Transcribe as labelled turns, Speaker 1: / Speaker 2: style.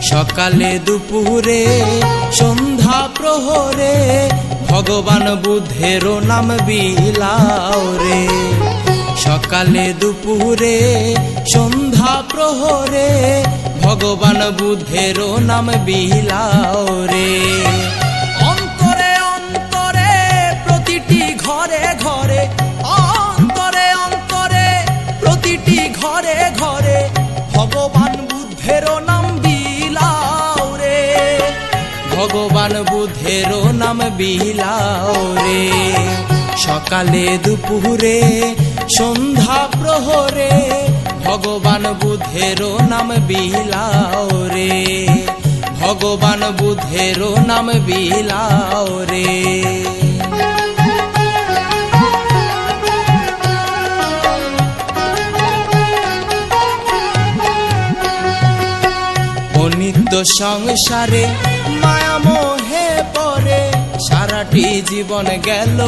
Speaker 1: সকালে দুপুরে সন্ধ্যা প্রহরে ভগবান বুদ্ধের নাম বিলাও রে। সকালে দুপুরে সন্ধ্যা প্রহরে ভগবান বুদ্ধের নাম বিলাও রে। অন্তরে অন্তরে প্রতিটি ঘরে ঘরে, অন্তরে অন্তরে প্রতিটি ঘরে ঘরে ভগবান বুদ্ধের নাম বিলাও রে। ভগবান বুদ্ধের নাম বিলাও রে। সকালে দুপুরে সন্ধ্যা প্রহরে ভগবান বুদ্ধের নাম বিলাও রে। ভগবান বুদ্ধের নাম বিলাও রে। অনিত্য সংসারে মায়া মোহে পড়ে সারাটি জীবন গেল